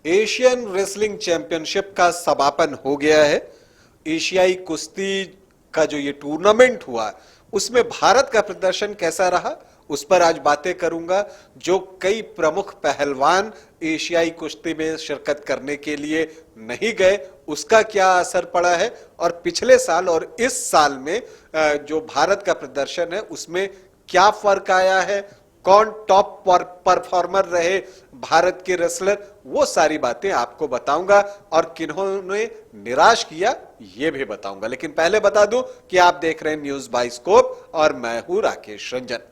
Asian wrestling championship का समापन हो गया है। एशियाई कुश्ती का जो ये टूर्नामेंट हुआ उसमें भारत का प्रदर्शन कैसा रहा उस पर आज बातें करूंगा। जो कई प्रमुख पहलवान एशियाई कुश्ती में शिरकत करने के लिए नहीं गए उसका क्या असर पड़ा है और पिछले साल और इस साल में जो भारत का प्रदर्शन है उसमें क्या फर्क आया है, कौन टॉप परफॉर्मर रहे भारत के रेसलर, वो सारी बातें आपको बताऊंगा और किन्होंने निराश किया ये भी बताऊंगा। लेकिन पहले बता दूं कि आप देख रहे हैं न्यूज बाइस्कोप और मैं हूं राकेश रंजन।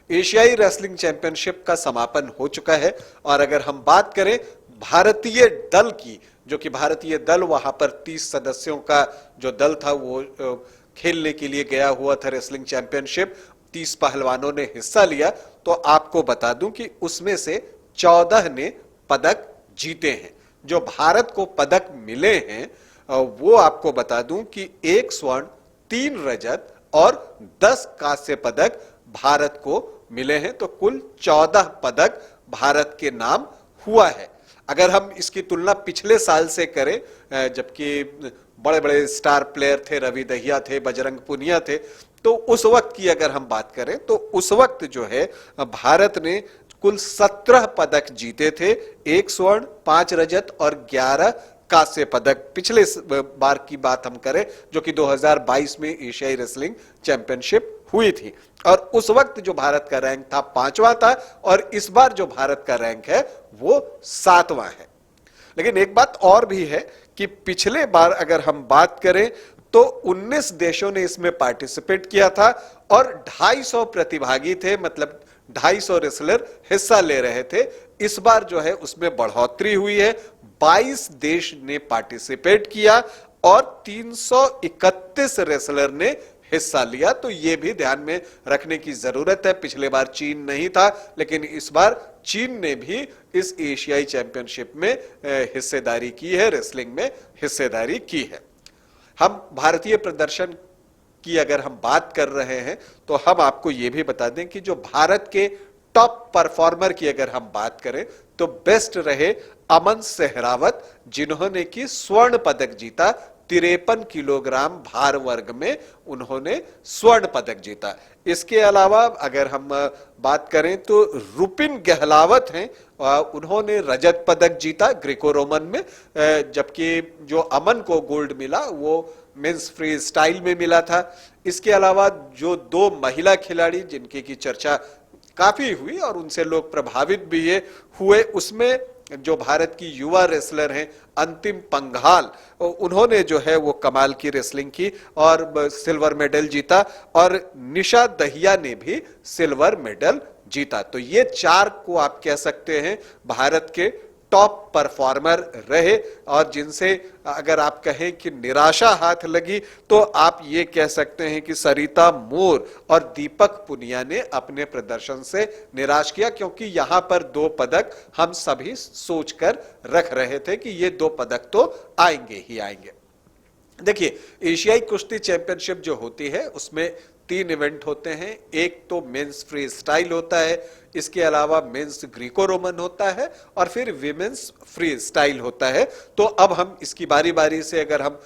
एशियाई रेसलिंग चैंपियनशिप का समापन हो चुका है और अगर हम बात करें भारतीय दल की, जो कि भारतीय दल वहां पर 30 सदस्यों का जो दल था वो खेलने के लिए गया हुआ था रेसलिंग चैंपियनशिप, 30 पहलवानों ने हिस्सा लिया, तो आपको बता दूं कि उसमें से 14 ने पदक जीते हैं। जो भारत को पदक मिले हैं वो आपको बता दूं कि 1 स्वर्ण, 3 रजत और 10 कांस्य पदक भारत को मिले हैं। तो कुल 14 पदक भारत के नाम हुआ है। अगर हम इसकी तुलना पिछले साल से करें, जबकि बड़े बड़े स्टार प्लेयर थे, रवि दहिया थे, बजरंग पुनिया थे, तो उस वक्त की अगर हम बात करें तो उस वक्त जो है भारत ने कुल 17 पदक जीते थे, 1 स्वर्ण, 5 रजत और 11 कांस्य पदक। पिछले बार की बात हम करें जो कि 2022 में एशियाई रेसलिंग चैंपियनशिप हुई थी और उस वक्त जो भारत का रैंक था 5वां था और इस बार जो भारत का रैंक है वो 7वां है। लेकिन एक बात और भी है कि पिछले बार अगर हम बात करें तो 19 देशों ने इसमें पार्टिसिपेट किया था और 250 प्रतिभागी थे, मतलब 250 रेसलर हिस्सा ले रहे थे। इस बार जो है उसमें बढ़ोतरी हुई है, 22 देश ने पार्टिसिपेट किया और 331 रेसलर ने हिस्सा लिया। तो यह भी ध्यान में रखने की जरूरत है। पिछले बार चीन नहीं था लेकिन इस बार चीन ने भी इस एशियाई चैंपियनशिप में हिस्सेदारी की है, रेसलिंग में हिस्सेदारी की है। हम भारतीय प्रदर्शन की अगर हम बात कर रहे हैं तो हम आपको यह भी बता दें कि जो भारत के टॉप परफॉर्मर की अगर हम बात करें तो बेस्ट रहे अमन सहरावत, जिन्होंने की स्वर्ण पदक जीता। 53 किलोग्राम भार वर्ग में उन्होंने स्वर्ण पदक जीता। इसके अलावा अगर हम बात करें तो रुपिन गहलावत हैं, उन्होंने रजत पदक जीता ग्रीको रोमन में, जबकि जो अमन को गोल्ड मिला वो मेंस फ्री स्टाइल में मिला था। इसके अलावा जो 2 महिला खिलाड़ी जिनकी की चर्चा काफी हुई और उनसे लोग प्रभावित भी हुए, उसमें जो भारत की युवा रेसलर हैं अंतिम पंघाल, उन्होंने जो है वो कमाल की रेसलिंग की और सिल्वर मेडल जीता और निशा दहिया ने भी सिल्वर मेडल जीता। तो ये 4 को आप कह सकते हैं भारत के टॉप परफॉर्मर रहे और जिनसे अगर आप कहें कि निराशा हाथ लगी तो आप ये कह सकते हैं कि सरिता मोर और दीपक पुनिया ने अपने प्रदर्शन से निराश किया, क्योंकि यहां पर 2 पदक हम सभी सोचकर रख रहे थे कि ये 2 पदक तो आएंगे ही आएंगे। देखिए, एशियाई कुश्ती चैंपियनशिप जो होती है उसमें 3 इवेंट होते हैं। एक तो मेंस फ्री स्टाइल होता है, इसके अलावा मेंस ग्रीको रोमन होता है और फिर विमेंस फ्री स्टाइल होता है। तो अब हम इसकी बारी बारी से अगर हम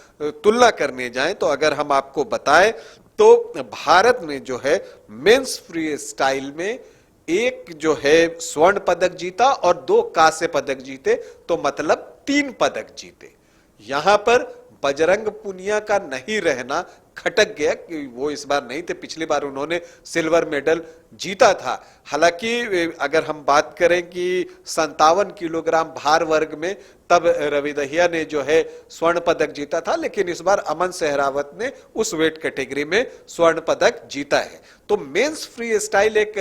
तुलना करने जाएं तो अगर हम आपको बताएं तो भारत ने जो है मेंस फ्री स्टाइल में 1 जो है स्वर्ण पदक जीता और 2 कांस्य पदक जीते, तो मतलब 3 पदक जीते। यहां पर बजरंग पुनिया का नहीं रहना खटक गया कि वो इस बार नहीं थे, पिछली बार उन्होंने सिल्वर मेडल जीता था। हालांकि अगर हम बात करें कि 57 किलोग्राम भार वर्ग में तब रवि दहिया ने जो है स्वर्ण पदक जीता था, लेकिन इस बार अमन सहरावत ने उस वेट कैटेगरी में स्वर्ण पदक जीता है। तो मेंस फ्री स्टाइल एक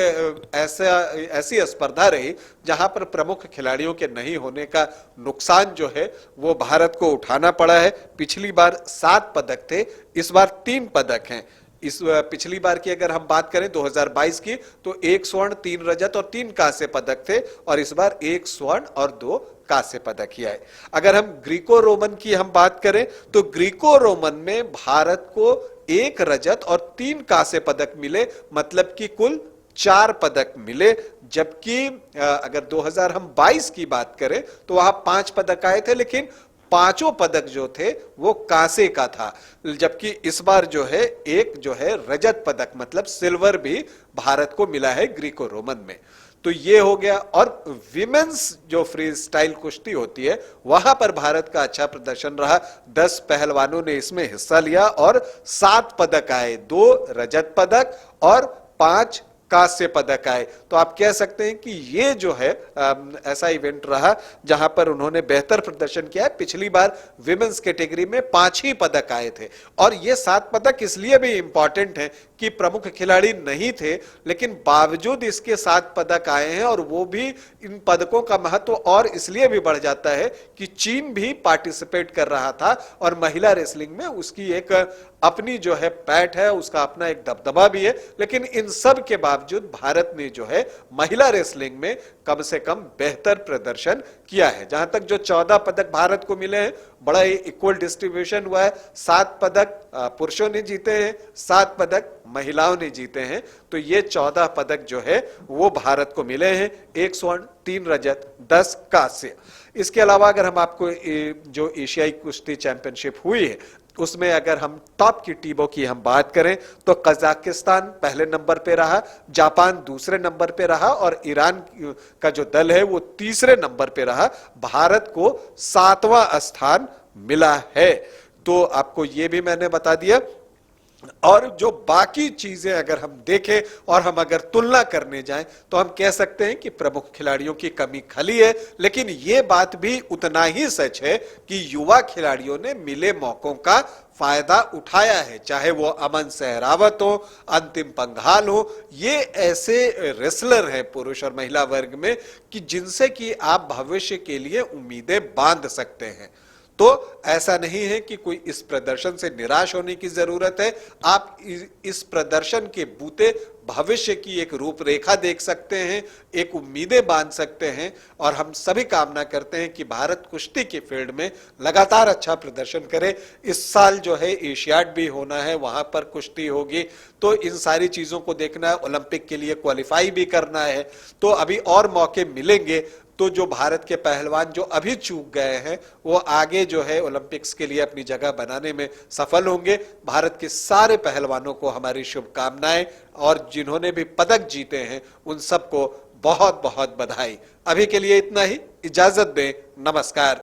ऐसी स्पर्धा रही जहां पर प्रमुख खिलाड़ियों के नहीं होने का नुकसान जो है वो भारत को उठाना पड़ा है। पिछली बार 7 पदक थे, इस बार 3 पदक हैं। इस पिछली बार की अगर हम बात करें 2022 की तो 1 स्वर्ण, 3 रजत और 3 कांस्य पदक थे और इस बार 1 स्वर्ण और 2 कांस्य पदक ही आए। अगर हम ग्रीको रोमन की हम बात करें तो ग्रीको रोमन में भारत को 1 रजत और 3 कांस्य पदक मिले, मतलब कि कुल 4 पदक मिले, जबकि अगर 2022 की बात करें तो वहां 5 पदक आए थे, लेकिन पांचों पदक जो थे वो कांसे का था। जबकि इस बार जो है एक जो है रजत पदक मतलब सिल्वर भी भारत को मिला है ग्रीको रोमन में। तो ये हो गया। और विमेंस जो फ्री स्टाइल कुश्ती होती है वहां पर भारत का अच्छा प्रदर्शन रहा। 10 पहलवानों ने इसमें हिस्सा लिया और 7 पदक आए, 2 रजत पदक और 5 कांस्य पदक आए। तो आप कह सकते हैं कि ये जो है ऐसा इवेंट रहा जहां पर उन्होंने बेहतर प्रदर्शन किया है। पिछली बार विमेंस कैटेगरी में 5 ही पदक आए थे। और ये 7 पदक इसलिए भी इंपॉर्टेंट हैं कि प्रमुख खिलाड़ी नहीं थे, लेकिन बावजूद इसके 7 पदक आए हैं। और वो भी इन पदकों का महत्व और इसलिए भी बढ़ जाता है कि चीन भी पार्टिसिपेट कर रहा था और महिला रेसलिंग में उसकी एक अपनी जो है पैठ है, उसका अपना एक दबदबा भी है। लेकिन इन सब के बावजूद भारत ने जो है महिला रेसलिंग में कम से कम बेहतर प्रदर्शन किया है। जहां तक जो 14 पदक भारत को मिले हैं, बड़ा ही इक्वल डिस्ट्रीब्यूशन हुआ है। 7 पदक पुरुषों ने जीते हैं, 7 पदक महिलाओं ने जीते हैं। तो ये 14 पदक जो है वो भारत को मिले हैं, 1 स्वर्ण 3 रजत 10 कांस्य। इसके अलावा अगर हम आपको जो एशियाई कुश्ती चैंपियनशिप हुई है उसमें अगर हम टॉप की टीमों की हम बात करें तो कजाकिस्तान पहले नंबर पे रहा, जापान दूसरे नंबर पे रहा और ईरान का जो दल है वो तीसरे नंबर पे रहा। भारत को 7वां स्थान मिला है। तो आपको ये भी मैंने बता दिया। और जो बाकी चीजें अगर हम देखें और हम अगर तुलना करने जाएं तो हम कह सकते हैं कि प्रमुख खिलाड़ियों की कमी खली है। लेकिन यह बात भी उतना ही सच है कि युवा खिलाड़ियों ने मिले मौकों का फायदा उठाया है, चाहे वो अमन सहरावत हो, अंतिम पंघाल हो। ये ऐसे रेसलर हैं पुरुष और महिला वर्ग में कि जिनसे कि आप भविष्य के लिए उम्मीदें बांध सकते हैं। तो ऐसा नहीं है कि कोई इस प्रदर्शन से निराश होने की जरूरत है। आप इस प्रदर्शन के बूते भविष्य की एक रूपरेखा देख सकते हैं, एक उम्मीदें बांध सकते हैं। और हम सभी कामना करते हैं कि भारत कुश्ती के फील्ड में लगातार अच्छा प्रदर्शन करे। इस साल जो है एशियाड भी होना है, वहां पर कुश्ती होगी। तो इन सारी चीजों को देखना है, ओलंपिक के लिए क्वालिफाई भी करना है। तो अभी और मौके मिलेंगे तो जो भारत के पहलवान जो अभी चूक गए हैं वो आगे जो है ओलंपिक्स के लिए अपनी जगह बनाने में सफल होंगे। भारत के सारे पहलवानों को हमारी शुभकामनाएं और जिन्होंने भी पदक जीते हैं उन सबको बहुत बहुत बधाई। अभी के लिए इतना ही, इजाजत दें, नमस्कार।